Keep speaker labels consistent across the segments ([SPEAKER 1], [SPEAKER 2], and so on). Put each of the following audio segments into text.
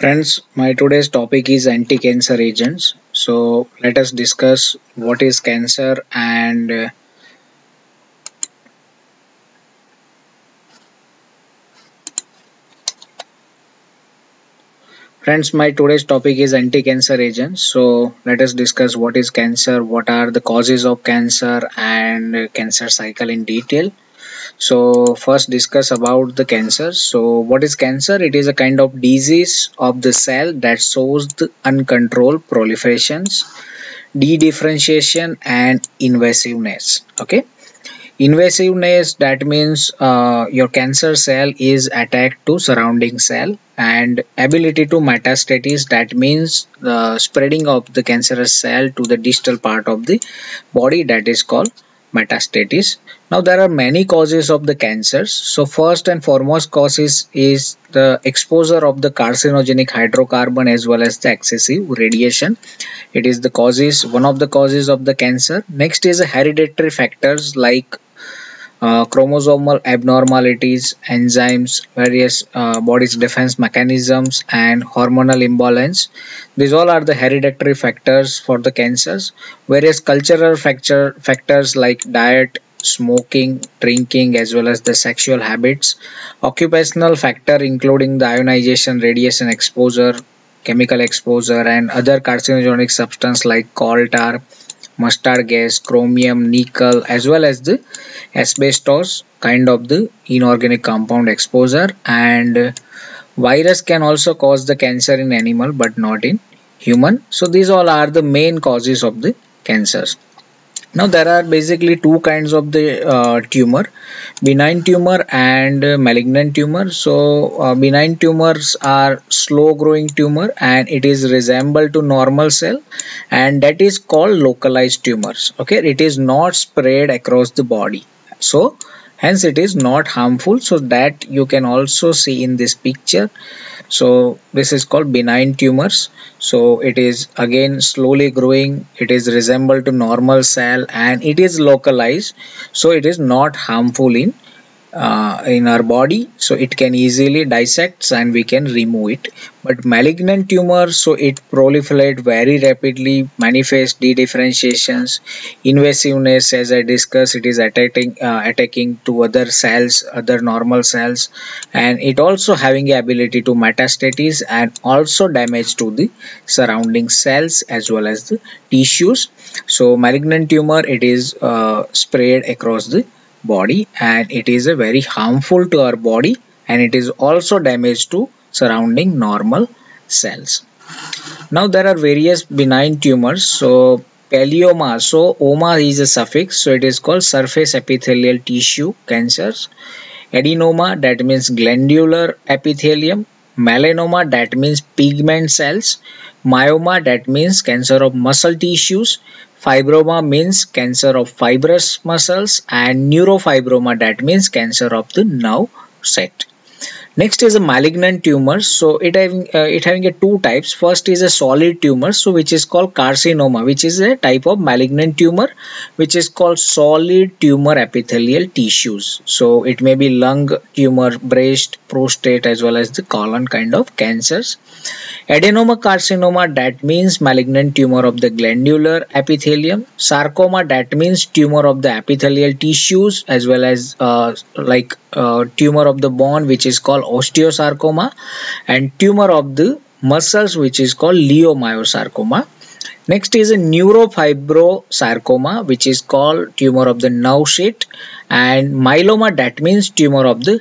[SPEAKER 1] Friends, my today's topic is anti-cancer agents. So let us discuss what is cancer and friends, my today's topic is anti-cancer agents. So let us discuss what is cancer, what are the causes of cancer and cancer cycle in detail. So first discuss about the cancer. So what is cancer? It is a kind of disease of the cell that shows the uncontrolled proliferations, dedifferentiation and invasiveness. Okay, invasiveness, that means your cancer cell is attacked to surrounding cell, and ability to metastasis, that means the spreading of the cancerous cell to the distal part of the body, that is called metastasis. Now there are many causes of the cancers. So first and foremost causes is the exposure of the carcinogenic hydrocarbon as well as the excessive radiation. It is the causes, one of the causes of the cancer. Next is hereditary factors like chromosomal abnormalities, enzymes, various body's defense mechanisms, and hormonal imbalance. These all are the hereditary factors for the cancers. Various cultural factors like diet, smoking, drinking, as well as the sexual habits. Occupational factor including the ionization, radiation exposure, chemical exposure, and other carcinogenic substance like coal tar, mustard gas, chromium, nickel, as well as the asbestos kind of the inorganic compound exposure. And virus can also cause the cancer in animal but not in human. So these all are the main causes of the cancers. Now there are basically two kinds of the tumor: benign tumor and malignant tumor. So benign tumors are slow growing tumor and it is resemble to normal cell, and that is called localized tumors. Okay, it is not spread across the body, so hence it is not harmful. So that you can also see in this picture. So this is called benign tumors. So it is again slowly growing, it is resemble to normal cell and it is localized, so it is not harmful in our body, so it can easily dissect and we can remove it. But malignant tumor, so it proliferate very rapidly, manifest dedifferentiations, invasiveness, as I discussed, it is attacking to other cells, other normal cells, and it also having ability to metastasis and also damage to the surrounding cells as well as the tissues. So malignant tumor, it is spread across the body and it is a very harmful to our body, and it is also damage to surrounding normal cells. Now there are various benign tumors. So paleoma, so oma is a suffix, so it is called surface epithelial tissue cancers. Adenoma, that means glandular epithelium. Melanoma, that means pigment cells. Myoma, that means cancer of muscle tissues. Fibroma means cancer of fibrous muscles, and neurofibroma, that means cancer of the nerve set. Next is a malignant tumor. So it having a two types. First is a solid tumor, so which is called carcinoma, which is a type of malignant tumor which is called solid tumor epithelial tissues. So it may be lung tumor, breast, prostate, as well as the colon kind of cancers. Adenoma carcinoma, that means malignant tumor of the glandular epithelium. Sarcoma, that means tumor of the epithelial tissues as well as tumor of the bone, which is called osteosarcoma, and tumor of the muscles, which is called leiomyosarcoma. Next is a neurofibrosarcoma, which is called tumor of the nerve sheath, and myeloma, that means tumor of the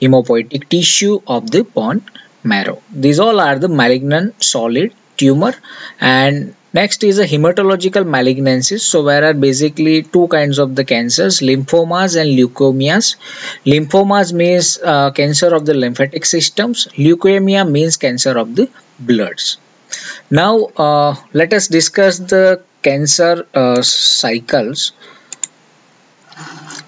[SPEAKER 1] hemopoietic tissue of the bone marrow. These all are the malignant solid tumor. And next is a hematological malignancies. So where are basically two kinds of the cancers: lymphomas and leukemias. Lymphomas means cancer of the lymphatic systems. Leukemia means cancer of the bloods. Now let us discuss the cancer cycles.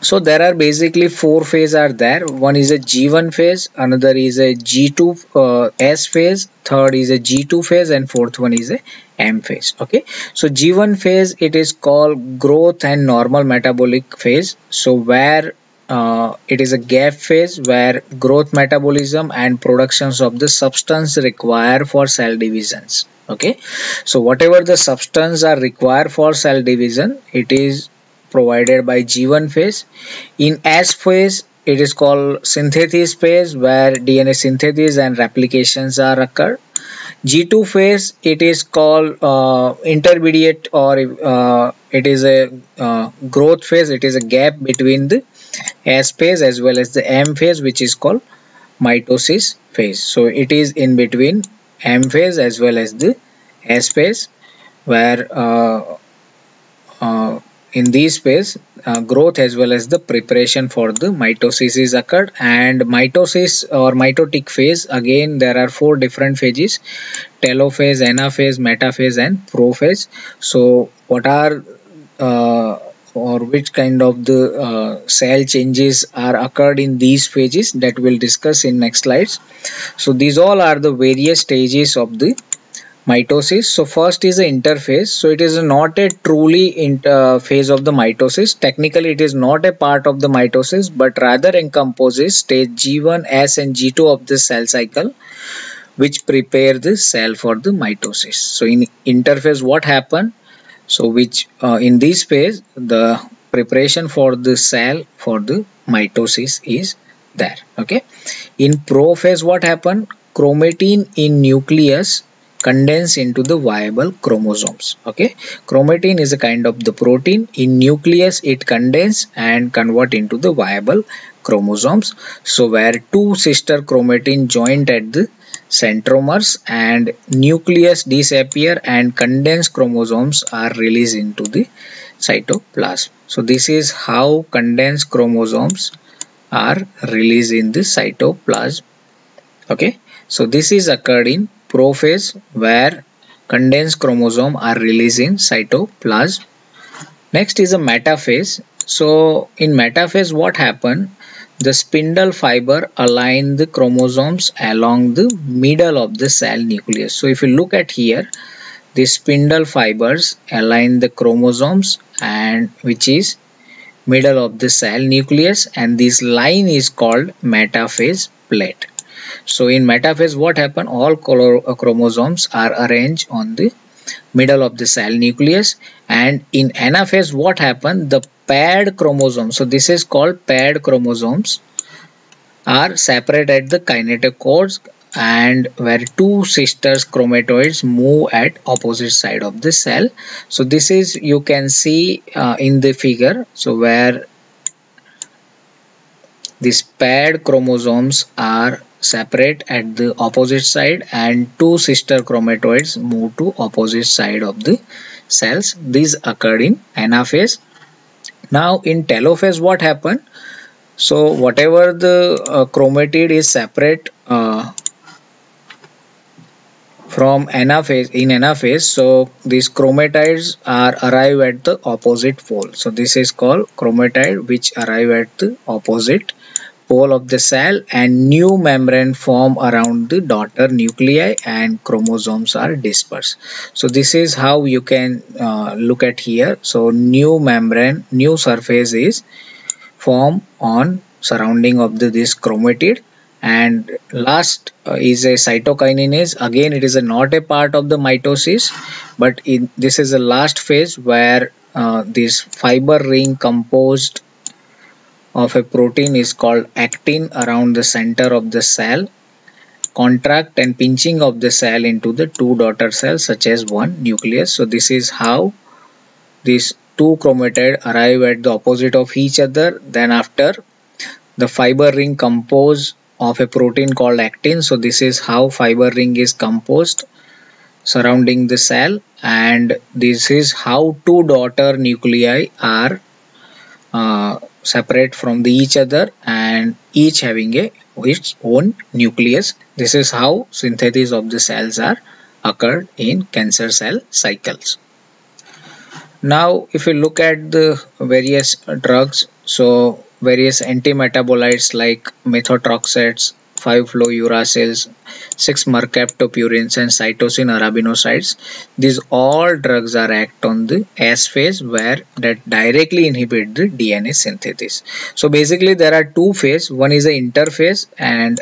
[SPEAKER 1] So there are basically four phases are there. One is a G1 phase, another is a G2 S phase, third is a G2 phase, and fourth one is a M phase. Okay, so G1 phase, it is called growth and normal metabolic phase. So where it is a gap phase where growth metabolism and productions of the substance required for cell divisions. Okay, so whatever the substance are required for cell division, it is provided by G1 phase. In S phase, it is called synthesis phase where DNA synthesis and replications are occurred. G2 phase, it is called intermediate, or it is a growth phase. It is a gap between the S phase as well as the M phase, which is called mitosis phase. So it is in between M phase as well as the S phase, where in this phase growth as well as the preparation for the mitosis is occurred. And mitosis or mitotic phase, again there are four different phases: telophase, anaphase, metaphase and prophase. So what are or which kind of the cell changes are occurred in these phases, that we'll discuss in next slides. So these all are the various stages of the mitosis. So first is the interphase. So it is not a truly phase of the mitosis. Technically it is not a part of the mitosis, but rather encompasses stage G1, S and G2 of the cell cycle, which prepare the cell for the mitosis. So in interphase what happened? So which in this phase the preparation for the cell for the mitosis is there. Okay. In prophase what happened? Chromatin in nucleus condense into the viable chromosomes. Okay, chromatin is a kind of the protein. In nucleus it condense and convert into the viable chromosomes. So where two sister chromatin joined at the centromeres and nucleus disappear and condensed chromosomes are released into the cytoplasm. So this is how condensed chromosomes are released in the cytoplasm. Okay, so this is occurred in prophase where condensed chromosome are released in cytoplasm. Next is a metaphase. So in metaphase what happened? The spindle fiber align the chromosomes along the middle of the cell nucleus. So if you look at here, the spindle fibers align the chromosomes and which is middle of the cell nucleus, and this line is called metaphase plate. So in metaphase what happened? All chromosomes are arranged on the middle of the cell nucleus. And in anaphase what happened? The paired chromosomes, so this is called paired chromosomes, are separate at the kinetochores, and where two sisters chromatoids move at opposite side of the cell. So this is, you can see in the figure, so where these paired chromosomes are separate at the opposite side and two sister chromatoids move to opposite side of the cells. These occurred in anaphase. Now in telophase what happened? So whatever the chromatid is separate from anaphase, in anaphase, so these chromatids are arrive at the opposite pole. So this is called chromatid which arrive at the opposite pole of the cell, and new membrane form around the daughter nuclei and chromosomes are dispersed. So this is how you can look at here. So new membrane, new surface is formed on surrounding of this chromatid. And last is a cytokinase. Again it is not a part of the mitosis, but this is the last phase where this fiber ring composed of a protein is called actin around the center of the cell contract and pinching of the cell into the two daughter cells such as one nucleus. So this is how these two chromatid arrive at the opposite of each other. Then after, the fiber ring composed of a protein called actin. So this is how fiber ring is composed surrounding the cell, and this is how two daughter nuclei are separate from each other and each having its own nucleus. This is how synthesis of the cells are occurred in cancer cell cycles. Now if you look at the various drugs, so various antimetabolites like methotrexate, 5-fluorouracils, 6-mercaptopurines, and cytosine arabinosides. These all drugs are act on the S phase, where that directly inhibit the DNA synthesis. So basically there are two phases. One is the interphase and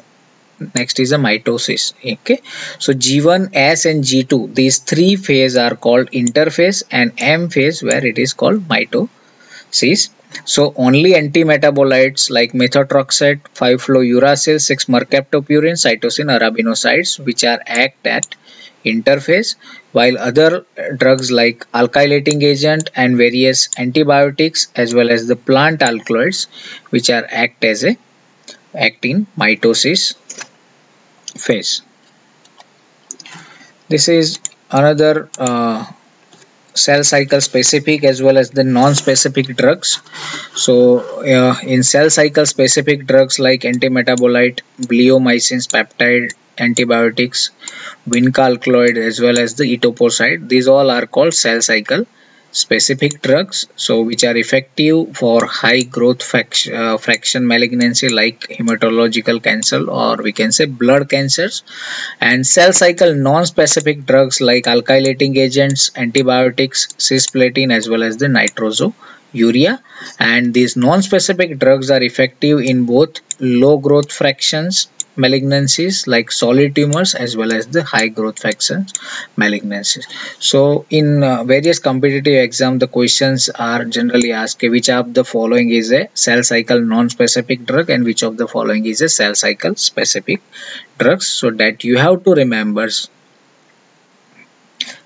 [SPEAKER 1] next is a mitosis. Okay, so G1, S and G2, these three phases are called interphase, and M phase where it is called mitosis. So only antimetabolites like methotrexate, 5-fluorouracil, 6-mercaptopurine, cytosine arabinosides which are act at interphase, while other drugs like alkylating agent and various antibiotics as well as the plant alkaloids which are act in mitosis phase. This is another cell cycle specific as well as the non-specific drugs. So in cell cycle specific drugs like antimetabolite, bleomycins, peptide antibiotics, vinca alkaloid as well as the etoposide, these all are called cell cycle specific drugs, so which are effective for high growth fraction malignancy like hematological cancer, or we can say blood cancers. And cell cycle non-specific drugs like alkylating agents, antibiotics, cisplatin as well as the nitrosourea. And these non-specific drugs are effective in both low growth fractions malignancies like solid tumors as well as the high growth fractions malignancies. So in various competitive exam, the questions are generally asked which of the following is a cell cycle non-specific drug and which of the following is a cell cycle specific drugs, so that you have to remember.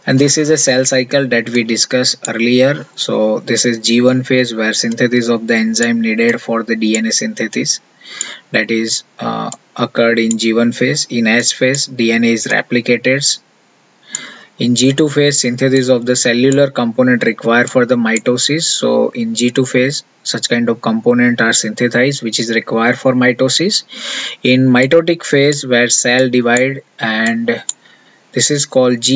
[SPEAKER 1] And this is a cell cycle that we discussed earlier. So this is G1 phase where synthesis of the enzyme needed for the DNA synthesis, that is occurred in G1 phase. In S phase, DNA is replicated. In G2 phase, synthesis of the cellular component required for the mitosis. So in G2 phase, such kind of component are synthesized which is required for mitosis. In mitotic phase where cell divide, and this is called